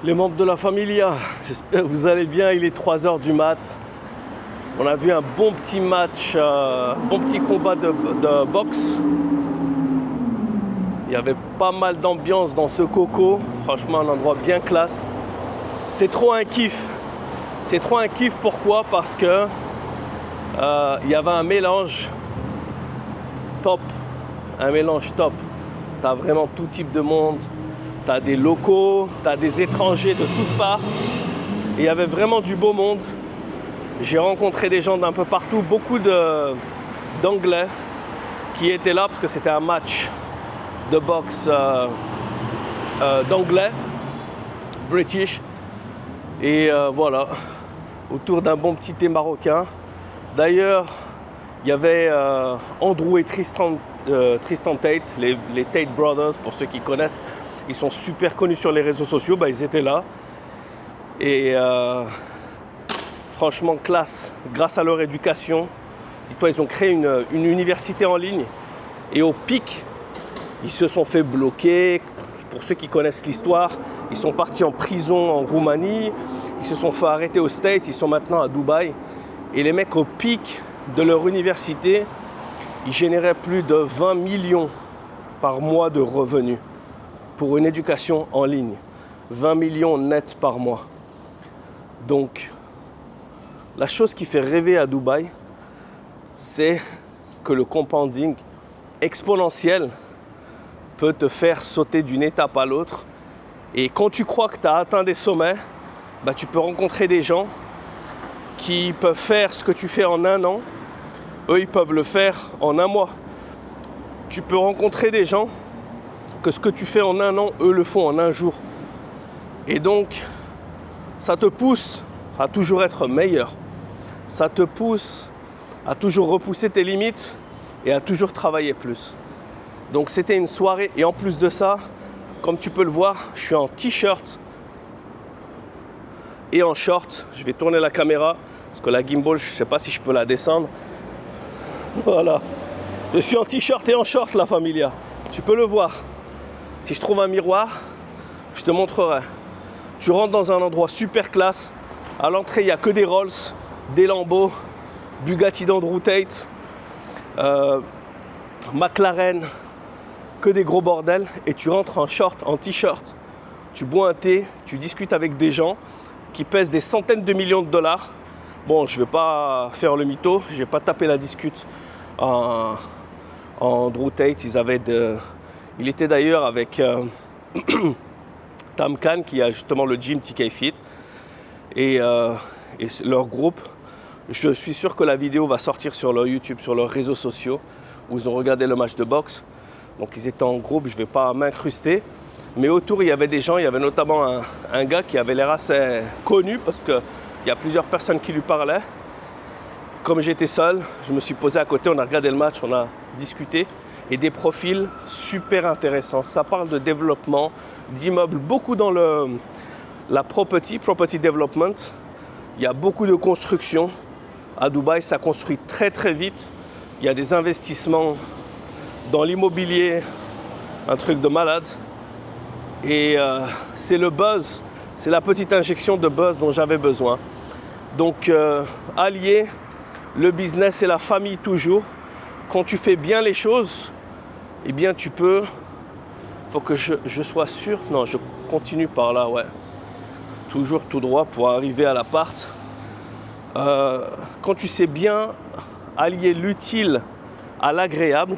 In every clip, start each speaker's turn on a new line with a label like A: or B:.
A: Les membres de la familia, j'espère que vous allez bien, il est 3h du mat. On a vu un bon petit match, bon petit combat de boxe. Il y avait pas mal d'ambiance dans ce coco, franchement un endroit bien classe. C'est trop un kiff. C'est trop un kiff, pourquoi? Parce que il y avait un mélange top. Un mélange top. Tu as vraiment tout type de monde. Tu as des locaux, tu as des étrangers de toutes parts. Et il y avait vraiment du beau monde. J'ai rencontré des gens d'un peu partout, beaucoup d'anglais qui étaient là parce que c'était un match de boxe d'anglais, british. Et voilà, autour d'un bon petit thé marocain. D'ailleurs, il y avait Andrew et Tristan Tate, les Tate Brothers, pour ceux qui connaissent. Ils sont super connus sur les réseaux sociaux, ils étaient là. Et franchement, classe, grâce à leur éducation. Dis-toi, ils ont créé une université en ligne. Et au pic, ils se sont fait bloquer. Pour ceux qui connaissent l'histoire, ils sont partis en prison en Roumanie. Ils se sont fait arrêter aux States. Ils sont maintenant à Dubaï. Et les mecs, au pic de leur université, ils généraient plus de 20 millions par mois de revenus pour une éducation en ligne. 20 millions net par mois. Donc, la chose qui fait rêver à Dubaï, c'est que le compounding exponentiel peut te faire sauter d'une étape à l'autre. Et quand tu crois que tu as atteint des sommets, tu peux rencontrer des gens qui peuvent faire ce que tu fais en un an. Eux, ils peuvent le faire en un mois. Tu peux rencontrer des gens que ce que tu fais en un an, eux le font en un jour. Et donc, ça te pousse à toujours être meilleur. Ça te pousse à toujours repousser tes limites et à toujours travailler plus. Donc c'était une soirée, et en plus de ça, comme tu peux le voir, je suis en t-shirt et en short. Je vais tourner la caméra parce que la gimbal, je ne sais pas si je peux la descendre. Voilà. Je suis en t-shirt et en short, la familia. Tu peux le voir. Si je trouve un miroir, je te montrerai. Tu rentres dans un endroit super classe. À l'entrée, il n'y a que des Rolls, des Lambo, Bugatti d'Andrew Tate, McLaren, que des gros bordels. Et tu rentres en short, en t-shirt. Tu bois un thé, tu discutes avec des gens qui pèsent des centaines de millions de dollars. Bon, je ne vais pas faire le mytho, je ne vais pas taper la discute en Andrew Tate. Il était d'ailleurs avec Tam Khan, qui a justement le gym TK Fit. Et leur groupe, je suis sûr que la vidéo va sortir sur leur YouTube, sur leurs réseaux sociaux, où ils ont regardé le match de boxe. Donc ils étaient en groupe, je ne vais pas m'incruster. Mais autour, il y avait des gens, il y avait notamment un gars qui avait l'air assez connu parce qu'il y a plusieurs personnes qui lui parlaient. Comme j'étais seul, je me suis posé à côté, on a regardé le match, on a discuté. Et des profils super intéressants. Ça parle de développement, d'immeubles, beaucoup dans la property development. Il y a beaucoup de construction. À Dubaï, ça construit très très vite. Il y a des investissements dans l'immobilier, un truc de malade. Et c'est le buzz, c'est la petite injection de buzz dont j'avais besoin. Donc, allier le business et la famille toujours. Quand tu fais bien les choses, eh bien tu peux... Faut que je sois sûr. Non, je continue par là, ouais. Toujours tout droit pour arriver à l'appart. Quand tu sais bien allier l'utile à l'agréable,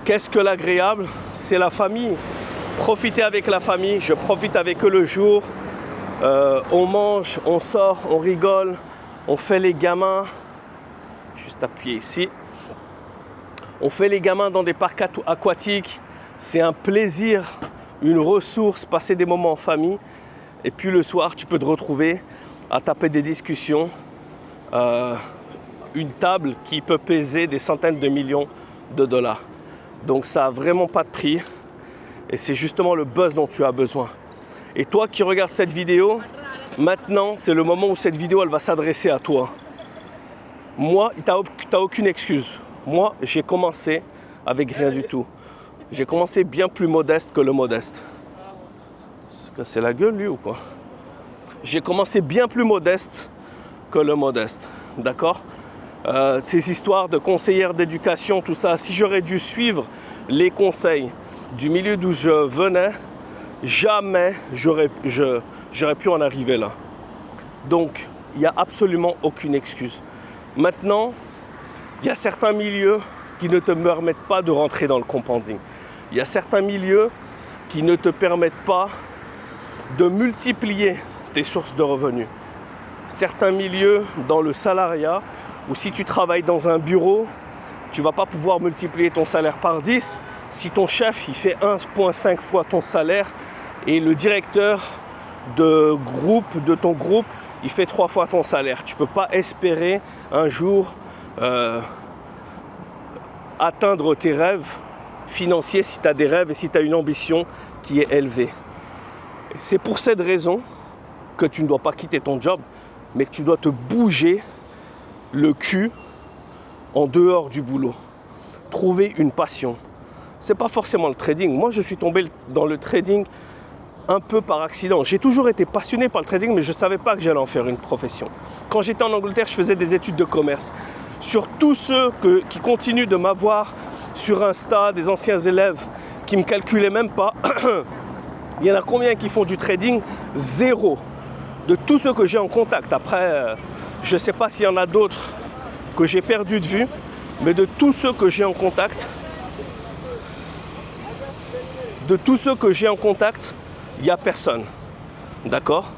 A: qu'est-ce que l'agréable? C'est la famille. Profiter avec la famille. Je profite avec eux le jour. On mange, on sort, on rigole, on fait les gamins. Juste appuyer ici. On fait les gamins dans des parcs aquatiques. C'est un plaisir, une ressource, passer des moments en famille. Et puis le soir, tu peux te retrouver à taper des discussions. Une table qui peut peser des centaines de millions de dollars. Donc ça n'a vraiment pas de prix. Et c'est justement le buzz dont tu as besoin. Et toi qui regardes cette vidéo, maintenant, c'est le moment où cette vidéo, elle va s'adresser à toi. Moi, tu n'as aucune excuse. Moi, j'ai commencé avec rien du tout. J'ai commencé bien plus modeste que le modeste. C'est la gueule, lui, ou quoi? J'ai commencé bien plus modeste que le modeste, d'accord? Ces histoires de conseillère d'éducation, tout ça, si j'aurais dû suivre les conseils du milieu d'où je venais, jamais j'aurais pu en arriver là. Donc, il n'y a absolument aucune excuse. Maintenant, il y a certains milieux qui ne te permettent pas de rentrer dans le compounding. Il y a certains milieux qui ne te permettent pas de multiplier tes sources de revenus. Certains milieux dans le salariat, ou si tu travailles dans un bureau, tu ne vas pas pouvoir multiplier ton salaire par 10 si ton chef il fait 1,5 fois ton salaire et le directeur de ton groupe il fait 3 fois ton salaire. Tu ne peux pas espérer un jour atteindre tes rêves financiers si tu as des rêves et si tu as une ambition qui est élevée. C'est pour cette raison que tu ne dois pas quitter ton job, mais que tu dois te bouger le cul en dehors du boulot. Trouver une passion. C'est pas forcément le trading. Moi, je suis tombé dans le trading un peu par accident. J'ai toujours été passionné par le trading, mais je ne savais pas que j'allais en faire une profession. Quand j'étais en Angleterre, je faisais des études de commerce. Sur tous ceux qui continuent de m'avoir sur Insta, des anciens élèves qui ne me calculaient même pas, il y en a combien qui font du trading? Zéro. De tous ceux que j'ai en contact. Après, je ne sais pas s'il y en a d'autres que j'ai perdu de vue, mais de tous ceux que j'ai en contact, il n'y a personne. D'accord?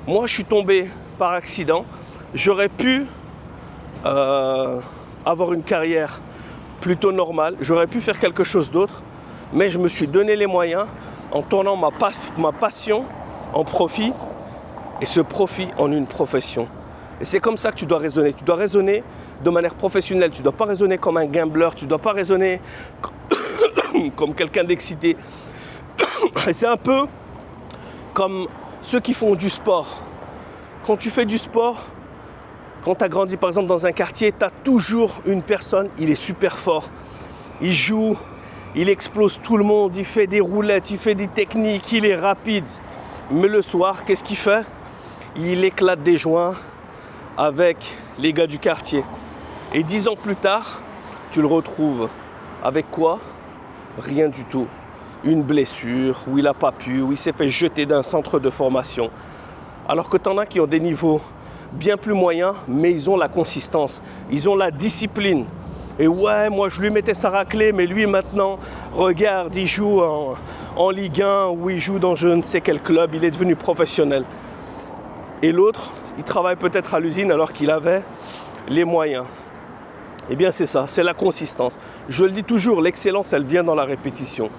A: Moi, je suis tombé par accident. J'aurais pu avoir une carrière plutôt normale. J'aurais pu faire quelque chose d'autre, mais je me suis donné les moyens en tournant ma passion en profit et ce profit en une profession. Et c'est comme ça que tu dois raisonner. Tu dois raisonner de manière professionnelle. Tu ne dois pas raisonner comme un gambler. Tu ne dois pas raisonner comme quelqu'un d'excité. Et c'est un peu comme ceux qui font du sport. Quand tu fais du sport, quand tu as grandi par exemple dans un quartier, tu as toujours une personne, il est super fort. Il joue, il explose tout le monde, il fait des roulettes, il fait des techniques, il est rapide. Mais le soir, qu'est-ce qu'il fait? Il éclate des joints avec les gars du quartier. Et 10 ans plus tard, tu le retrouves avec quoi? Rien du tout. Une blessure, où il n'a pas pu, où il s'est fait jeter d'un centre de formation. Alors que tu en as qui ont des niveaux bien plus moyens, mais ils ont la consistance, ils ont la discipline. Et ouais, moi je lui mettais sa raclée, mais lui maintenant, regarde, il joue en Ligue 1 ou il joue dans je ne sais quel club, il est devenu professionnel. Et l'autre, il travaille peut-être à l'usine alors qu'il avait les moyens. Eh bien c'est ça, c'est la consistance. Je le dis toujours, l'excellence elle vient dans la répétition.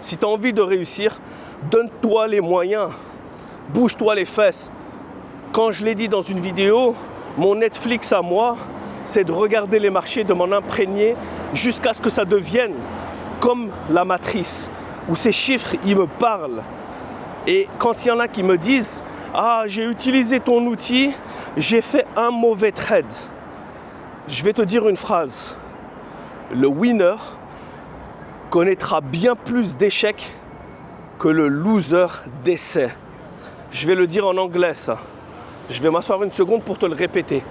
A: Si tu as envie de réussir, donne-toi les moyens, bouge-toi les fesses. Quand je l'ai dit dans une vidéo, mon Netflix à moi, c'est de regarder les marchés, de m'en imprégner jusqu'à ce que ça devienne comme la matrice, où ces chiffres, ils me parlent. Et quand il y en a qui me disent « Ah, j'ai utilisé ton outil, j'ai fait un mauvais trade », je vais te dire une phrase. Le winner connaîtra bien plus d'échecs que le loser d'essais. Je vais le dire en anglais, ça. Je vais m'asseoir une seconde pour te le répéter.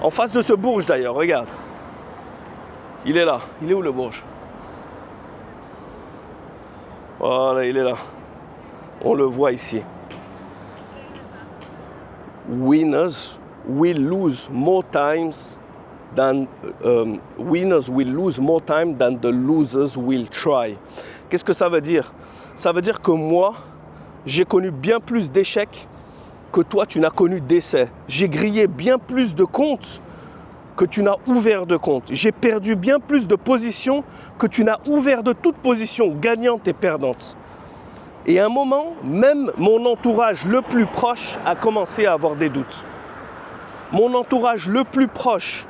A: En face de ce bourge d'ailleurs, regarde. Il est là. Il est où le bourge? Voilà, il est là. On le voit ici. Winners will lose more times than winners will lose more time than the losers will try. Qu'est-ce que ça veut dire? Ça veut dire que moi, j'ai connu bien plus d'échecs que toi, tu n'as connu d'essais. J'ai grillé bien plus de comptes que tu n'as ouvert de comptes. J'ai perdu bien plus de positions que tu n'as ouvert de toutes positions gagnantes et perdantes. Et à un moment, même mon entourage le plus proche a commencé à avoir des doutes. Mon entourage le plus proche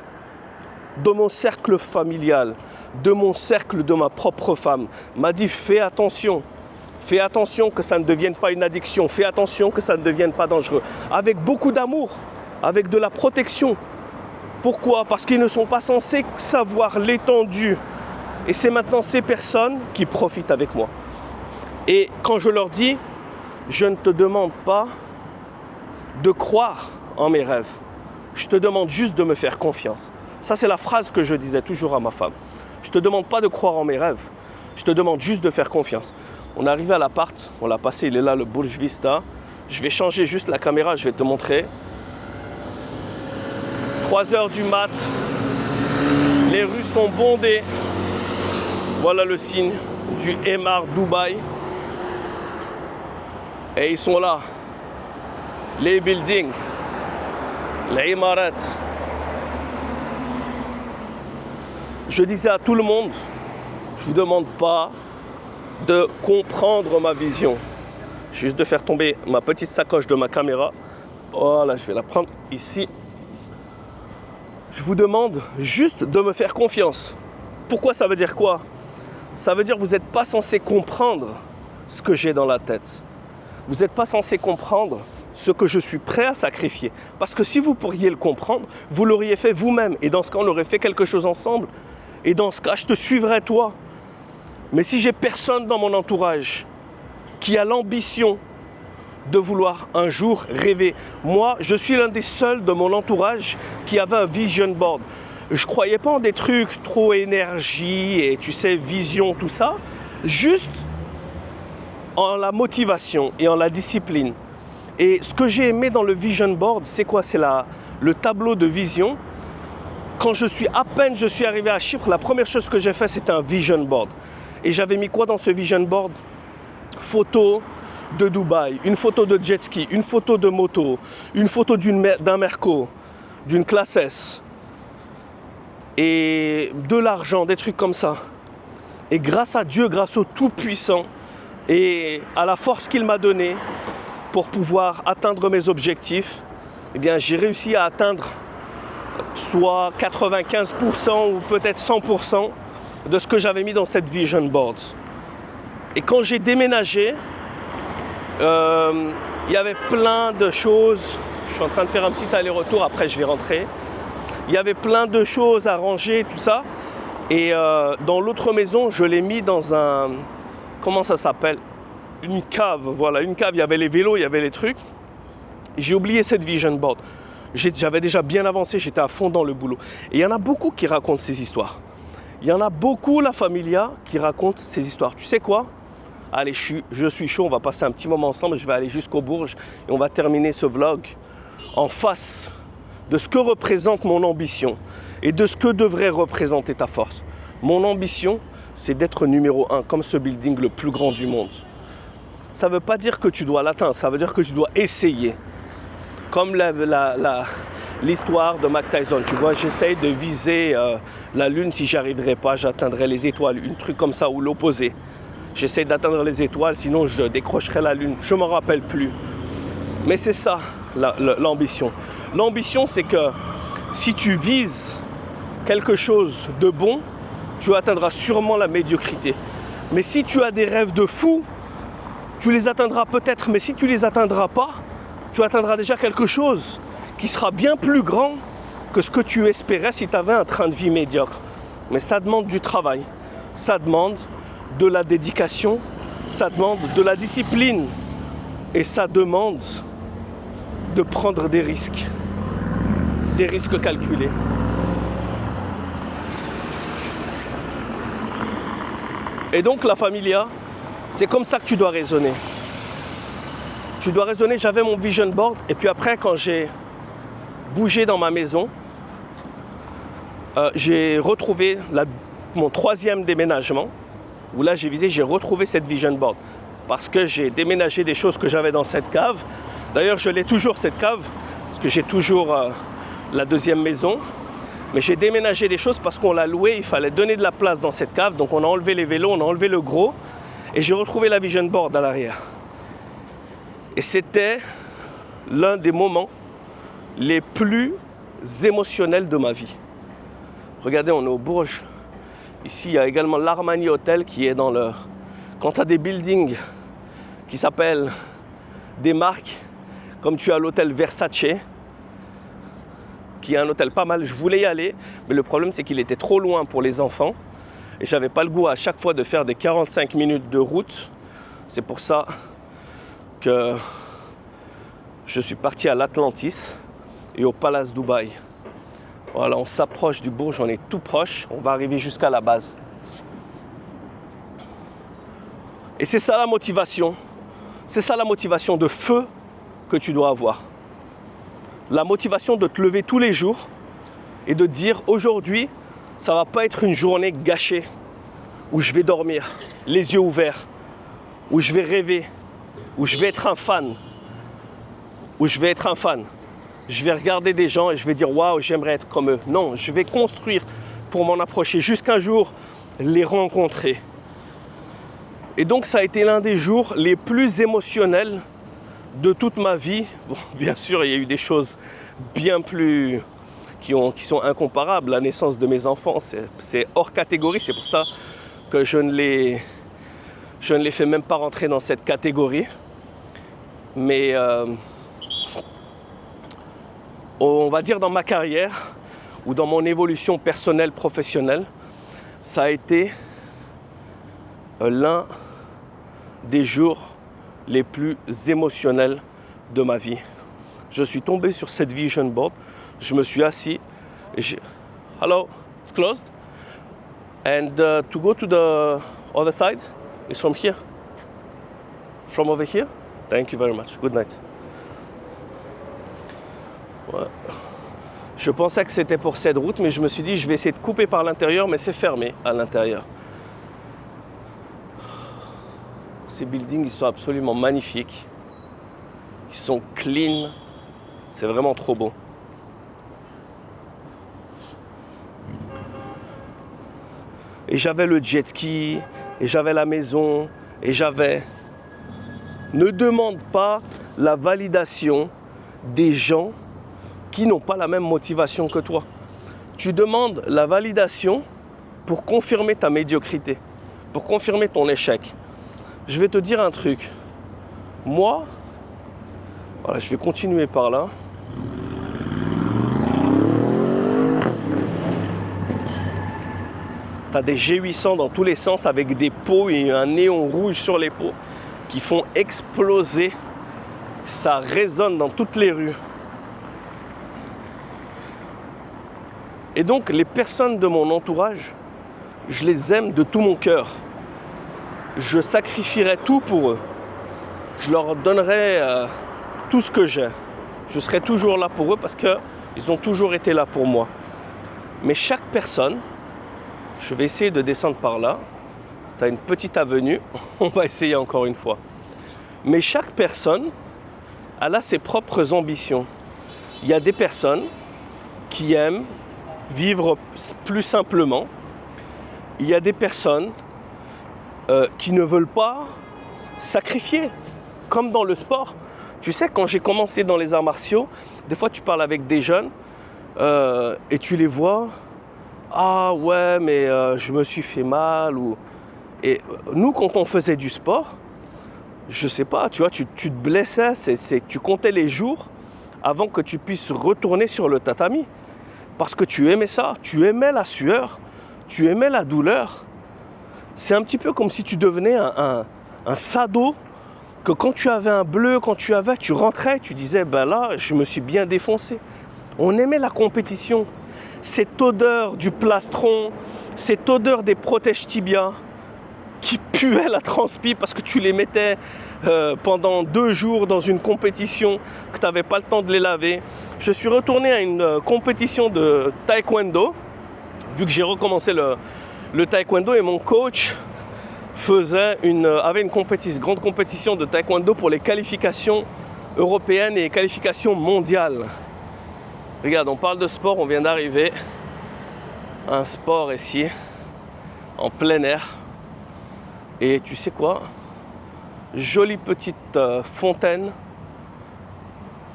A: de mon cercle familial, de mon cercle de ma propre femme, m'a dit fais attention que ça ne devienne pas une addiction, fais attention que ça ne devienne pas dangereux. Avec beaucoup d'amour, avec de la protection. Pourquoi? Parce qu'ils ne sont pas censés savoir l'étendue. Et c'est maintenant ces personnes qui profitent avec moi. Et quand je leur dis, je ne te demande pas de croire en mes rêves. Je te demande juste de me faire confiance. Ça, c'est la phrase que je disais toujours à ma femme. Je ne te demande pas de croire en mes rêves. Je te demande juste de faire confiance. On est arrivé à l'appart, on l'a passé, il est là, le Burj Vista. Je vais changer juste la caméra, je vais te montrer. 3h du mat, les rues sont bondées. Voilà le signe du Emaar Dubaï. Et ils sont là, les buildings, les Imarats. Je disais à tout le monde, je ne vous demande pas de comprendre ma vision. Juste de faire tomber ma petite sacoche de ma caméra. Voilà, je vais la prendre ici. Je vous demande juste de me faire confiance. Pourquoi? Ça veut dire quoi? Ça veut dire que vous n'êtes pas censé comprendre ce que j'ai dans la tête. Vous n'êtes pas censé comprendre ce que je suis prêt à sacrifier. Parce que si vous pourriez le comprendre, vous l'auriez fait vous-même. Et dans ce cas, on aurait fait quelque chose ensemble. Et dans ce cas, je te suivrai toi. Mais si j'ai personne dans mon entourage qui a l'ambition de vouloir un jour rêver. Moi, je suis l'un des seuls de mon entourage qui avait un vision board. Je ne croyais pas en des trucs trop énergie et tu sais, vision, tout ça. Juste en la motivation et en la discipline. Et ce que j'ai aimé dans le vision board, c'est quoi? C'est le tableau de vision. Quand je suis arrivé à Chypre, la première chose que j'ai fait, c'était un vision board. Et j'avais mis quoi dans ce vision board? Photo de Dubaï, une photo de jet ski, une photo de moto, une photo d'un Merco, d'une classe S et de l'argent, des trucs comme ça. Et grâce à Dieu, grâce au Tout-Puissant et à la force qu'il m'a donnée pour pouvoir atteindre mes objectifs, eh bien, j'ai réussi à atteindre soit 95% ou peut-être 100% de ce que j'avais mis dans cette vision board. Et quand j'ai déménagé, il y avait plein de choses. Je suis en train de faire un petit aller-retour, après je vais rentrer. Il y avait plein de choses à ranger, tout ça. Et dans l'autre maison, je l'ai mis dans un... Comment ça s'appelle? Une cave, voilà, une cave. Il y avait les vélos, il y avait les trucs. J'ai oublié cette vision board. J'avais déjà bien avancé, j'étais à fond dans le boulot. Et il y en a beaucoup qui racontent ces histoires. Il y en a beaucoup, la familia, qui racontent ces histoires. Tu sais quoi? Allez, je suis chaud, on va passer un petit moment ensemble, je vais aller jusqu'au Bourges et on va terminer ce vlog en face de ce que représente mon ambition et de ce que devrait représenter ta force. Mon ambition, c'est d'être numéro 1, comme ce building le plus grand du monde. Ça ne veut pas dire que tu dois l'atteindre, ça veut dire que tu dois essayer. Comme l'histoire de Mike Tyson, tu vois, j'essaye de viser la lune, si j'y arriverai pas, j'atteindrai les étoiles, un truc comme ça, ou l'opposé. J'essaie d'atteindre les étoiles, sinon je décrocherai la lune. Je ne m'en rappelle plus. Mais c'est ça, l'ambition. L'ambition, c'est que si tu vises quelque chose de bon, tu atteindras sûrement la médiocrité. Mais si tu as des rêves de fou, tu les atteindras peut-être. Mais si tu ne les atteindras pas, tu atteindras déjà quelque chose qui sera bien plus grand que ce que tu espérais si tu avais un train de vie médiocre. Mais ça demande du travail. Ça demande de la dédication, ça demande de la discipline et ça demande de prendre des risques calculés. Et donc la familia, c'est comme ça que tu dois raisonner. Tu dois raisonner, j'avais mon vision board et puis après quand j'ai bougé dans ma maison, j'ai retrouvé mon 3e déménagement. Où là j'ai retrouvé cette vision board parce que j'ai déménagé des choses que j'avais dans cette cave. D'ailleurs je l'ai toujours cette cave parce que j'ai toujours la 2e maison, mais j'ai déménagé des choses parce qu'on l'a loué, il fallait donner de la place dans cette cave, donc on a enlevé les vélos, on a enlevé le gros et j'ai retrouvé la vision board à l'arrière. Et c'était l'un des moments les plus émotionnels de ma vie. Regardez, on est au Bourges. Ici, il y a également l'Armani Hotel qui est dans le... Quand tu as des buildings qui s'appellent des marques, comme tu as l'hôtel Versace, qui est un hôtel pas mal, je voulais y aller, mais le problème c'est qu'il était trop loin pour les enfants et j'avais pas le goût à chaque fois de faire des 45 minutes de route. C'est pour ça Donc, je suis parti à l'Atlantis et au Palace Dubaï. Voilà, on s'approche du Burj, on est tout proche. On va arriver jusqu'à la base. Et c'est ça la motivation. C'est ça la motivation de feu que tu dois avoir. La motivation de te lever tous les jours et de te dire aujourd'hui, ça ne va pas être une journée gâchée où je vais dormir, les yeux ouverts, où je vais rêver, où je vais être un fan, Je vais regarder des gens et je vais dire waouh, j'aimerais être comme eux. Non, je vais construire pour m'en approcher jusqu'un jour les rencontrer. Et donc ça a été l'un des jours les plus émotionnels de toute ma vie. Bon, bien sûr, il y a eu des choses bien plus qui sont incomparables. La naissance de mes enfants, c'est hors catégorie. C'est pour ça que je ne les fais même pas rentrer dans cette catégorie. Mais on va dire dans ma carrière ou dans mon évolution personnelle, professionnelle, ça a été l'un des jours les plus émotionnels de ma vie. Je suis tombé sur cette vision board, je me suis assis et hello, it's closed. And to go to the other side is from here. From over here? Thank you very much. Good night. Ouais. Je pensais que c'était pour cette route, mais je me suis dit je vais essayer de couper par l'intérieur, mais c'est fermé à l'intérieur. Ces buildings, ils sont absolument magnifiques. Ils sont clean. C'est vraiment trop beau. Et j'avais le jet ski, et j'avais la maison, et j'avais... Ne demande pas la validation des gens qui n'ont pas la même motivation que toi. Tu demandes la validation pour confirmer ta médiocrité, pour confirmer ton échec. Je vais te dire un truc. Moi, voilà, je vais continuer par là. Tu as des G800 dans tous les sens avec des pots et un néon rouge sur les pots qui font exploser. Ça résonne dans toutes les rues. Et donc, les personnes de mon entourage, je les aime de tout mon cœur. Je sacrifierai tout pour eux. Je leur donnerai tout ce que j'ai. Je serai toujours là pour eux parce qu'ils ont toujours été là pour moi. Mais chaque personne, je vais essayer de descendre par là. C'est une petite avenue. On va essayer encore une fois. Mais chaque personne, elle a ses propres ambitions. Il y a des personnes qui aiment vivre plus simplement. Il y a des personnes qui ne veulent pas sacrifier, comme dans le sport. Tu sais, quand j'ai commencé dans les arts martiaux, des fois tu parles avec des jeunes et tu les vois, ah ouais, mais je me suis fait mal. Et nous, quand on faisait du sport, je sais pas, tu vois, tu te blessais, tu comptais les jours avant que tu puisses retourner sur le tatami. Parce que tu aimais ça, tu aimais la sueur, tu aimais la douleur. C'est un petit peu comme si tu devenais un sado, que quand tu avais un bleu, tu rentrais, tu disais, ben là, je me suis bien défoncé. On aimait la compétition. Cette odeur du plastron, cette odeur des protèges tibias, qui puait la transpi parce que tu les mettais pendant 2 jours dans une compétition, que tu n'avais pas le temps de les laver. Je suis retourné à une compétition de taekwondo, vu que j'ai recommencé le taekwondo, et mon coach avait une grande compétition de taekwondo pour les qualifications européennes et les qualifications mondiales. Regarde, on parle de sport, on vient d'arriver à un sport ici, en plein air. Et tu sais quoi? Jolie petite fontaine,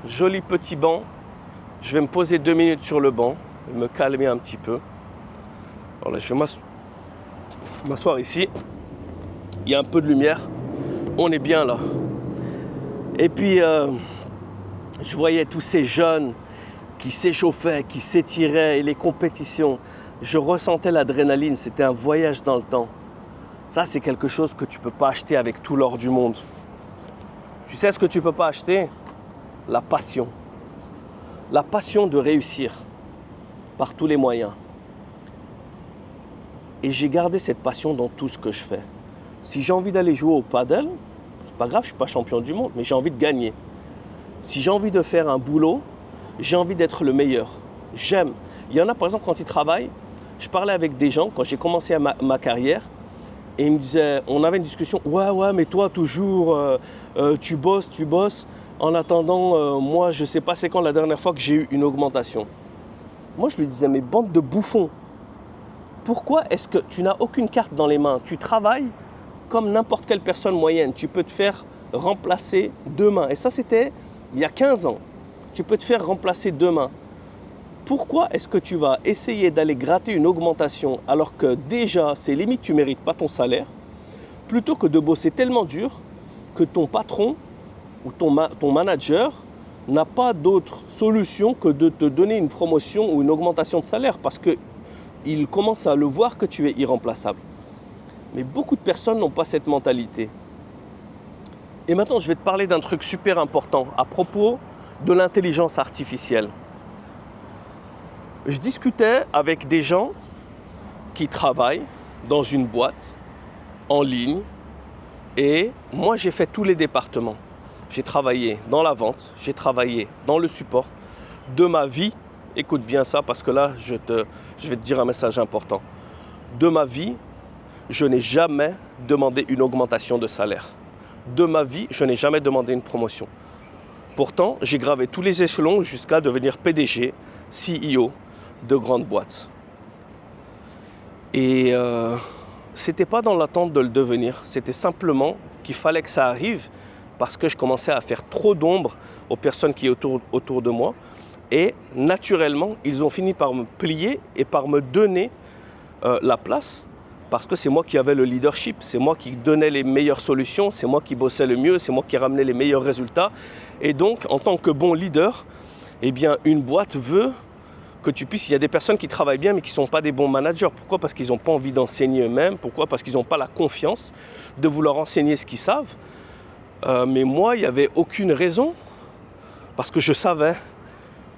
A: joli petit banc. Je vais me poser 2 minutes sur le banc, me calmer un petit peu. Alors là, je vais m'asseoir ici. Il y a un peu de lumière. On est bien là. Et puis, je voyais tous ces jeunes qui s'échauffaient, qui s'étiraient, et les compétitions. Je ressentais l'adrénaline. C'était un voyage dans le temps. Ça, c'est quelque chose que tu ne peux pas acheter avec tout l'or du monde. Tu sais ce que tu ne peux pas acheter? La passion. La passion de réussir par tous les moyens. Et j'ai gardé cette passion dans tout ce que je fais. Si j'ai envie d'aller jouer au paddle, c'est pas grave, je ne suis pas champion du monde, mais j'ai envie de gagner. Si j'ai envie de faire un boulot, j'ai envie d'être le meilleur. J'aime. Il y en a par exemple quand ils travaillent, je parlais avec des gens quand j'ai commencé ma carrière et ils me disaient, on avait une discussion, ouais, mais toi toujours tu bosses. En attendant, moi je sais pas c'est quand la dernière fois que j'ai eu une augmentation. Moi je lui disais, mais bande de bouffons, pourquoi est-ce que tu n'as aucune carte dans les mains? Tu travailles comme n'importe quelle personne moyenne. Tu peux te faire remplacer demain. Et ça, c'était il y a 15 ans. Tu peux te faire remplacer demain. Pourquoi est-ce que tu vas essayer d'aller gratter une augmentation alors que déjà, c'est limite, tu ne mérites pas ton salaire, plutôt que de bosser tellement dur que ton patron ou ton manager n'a pas d'autre solution que de te donner une promotion ou une augmentation de salaire parce qu'il commence à le voir que tu es irremplaçable. Mais beaucoup de personnes n'ont pas cette mentalité. Et maintenant, je vais te parler d'un truc super important à propos de l'intelligence artificielle. Je discutais avec des gens qui travaillent dans une boîte en ligne et moi, j'ai fait tous les départements. J'ai travaillé dans la vente, j'ai travaillé dans le support de ma vie. Écoute bien ça parce que là, je vais te dire un message important. De ma vie, je n'ai jamais demandé une augmentation de salaire. De ma vie, je n'ai jamais demandé une promotion. Pourtant, j'ai gravé tous les échelons jusqu'à devenir PDG, CEO de grandes boîtes. Et c'était pas dans l'attente de le devenir, c'était simplement qu'il fallait que ça arrive parce que je commençais à faire trop d'ombre aux personnes qui étaient autour de moi. Et naturellement, ils ont fini par me plier et par me donner la place parce que c'est moi qui avais le leadership, c'est moi qui donnais les meilleures solutions, c'est moi qui bossais le mieux, c'est moi qui ramenais les meilleurs résultats. Et donc, en tant que bon leader, eh bien, une boîte veut que tu puisses... Il y a des personnes qui travaillent bien mais qui ne sont pas des bons managers. Pourquoi? Parce qu'ils n'ont pas envie d'enseigner eux-mêmes. Pourquoi? Parce qu'ils n'ont pas la confiance de vouloir enseigner ce qu'ils savent. Mais moi, il n'y avait aucune raison parce que je savais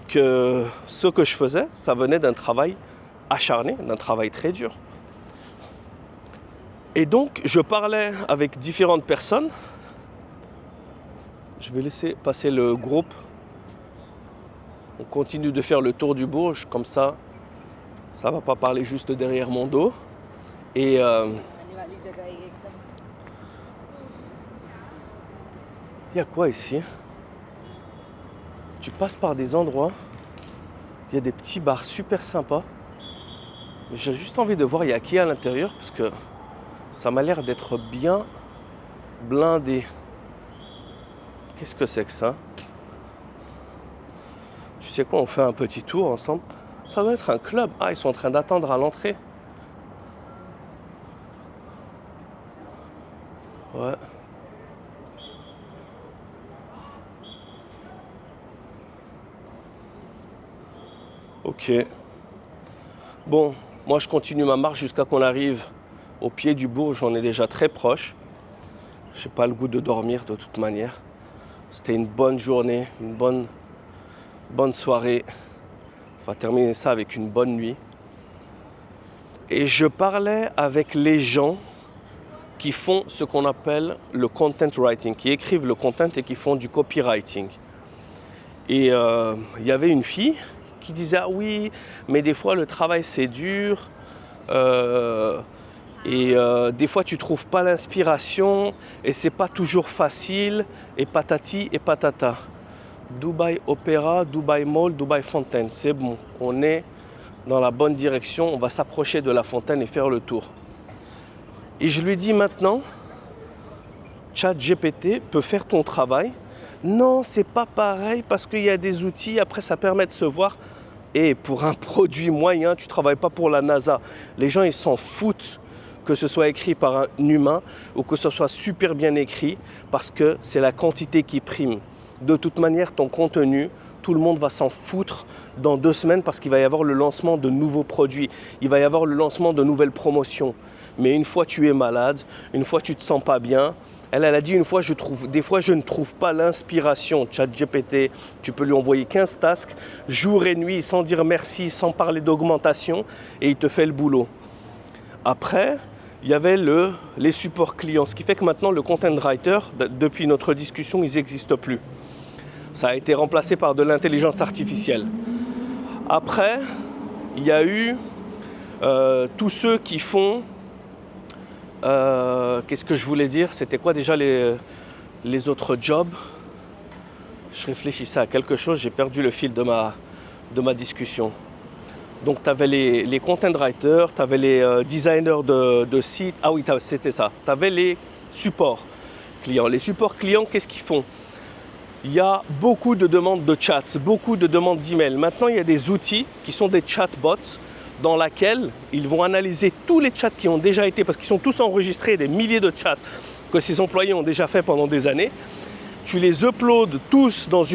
A: que ce que je faisais, ça venait d'un travail acharné, d'un travail très dur. Et donc, je parlais avec différentes personnes. Je vais laisser passer le groupe. On continue de faire le tour du Bourges, comme ça ne va pas parler juste derrière mon dos. Et il y a quoi ici? Tu passes par des endroits, il y a des petits bars super sympas. J'ai juste envie de voir il y a qui à l'intérieur parce que ça m'a l'air d'être bien blindé. Qu'est-ce que c'est que ça? Tu sais quoi, on fait un petit tour ensemble. Ça doit être un club. Ah, ils sont en train d'attendre à l'entrée. Ouais. Ok. Bon, moi je continue ma marche jusqu'à qu'on arrive au pied du Bourg. J'en ai déjà très proche. J'ai pas le goût de dormir de toute manière. C'était une bonne journée, une bonne soirée. On va terminer ça avec une bonne nuit. Et je parlais avec les gens qui font ce qu'on appelle le content writing, qui écrivent le content et qui font du copywriting. Et il y avait une fille qui disait « Ah oui, mais des fois le travail c'est dur des fois tu trouves pas l'inspiration et c'est pas toujours facile et patati et patata. » Dubai Opéra, Dubai Mall, Dubai Fontaine, c'est bon, on est dans la bonne direction, on va s'approcher de la fontaine et faire le tour. Et je lui dis maintenant, ChatGPT peut faire ton travail. Non, c'est pas pareil parce qu'il y a des outils, après ça permet de se voir. Et pour un produit moyen, tu ne travailles pas pour la NASA. Les gens, ils s'en foutent que ce soit écrit par un humain ou que ce soit super bien écrit parce que c'est la quantité qui prime. De toute manière, ton contenu, tout le monde va s'en foutre dans 2 semaines parce qu'il va y avoir le lancement de nouveaux produits. Il va y avoir le lancement de nouvelles promotions. Mais une fois tu es malade, une fois tu ne te sens pas bien, Elle a dit une fois, des fois je ne trouve pas l'inspiration. ChatGPT, tu peux lui envoyer 15 tasks, jour et nuit, sans dire merci, sans parler d'augmentation, et il te fait le boulot. Après, il y avait les supports clients, ce qui fait que maintenant le content writer, depuis notre discussion, ils n'existent plus. Ça a été remplacé par de l'intelligence artificielle. Après, il y a eu tous ceux qui font... qu'est-ce que je voulais dire? C'était quoi déjà les autres jobs? Je réfléchissais à quelque chose, j'ai perdu le fil de ma discussion. Donc tu avais les content writers, tu avais les designers de sites. Ah oui, c'était ça. Tu avais les supports clients. Les supports clients, qu'est-ce qu'ils font? Il y a beaucoup de demandes de chat, beaucoup de demandes d'email. Maintenant, il y a des outils qui sont des chatbots dans lesquels ils vont analyser tous les chats qui ont déjà été, parce qu'ils sont tous enregistrés, des milliers de chats que ces employés ont déjà fait pendant des années. Tu les uploads tous dans une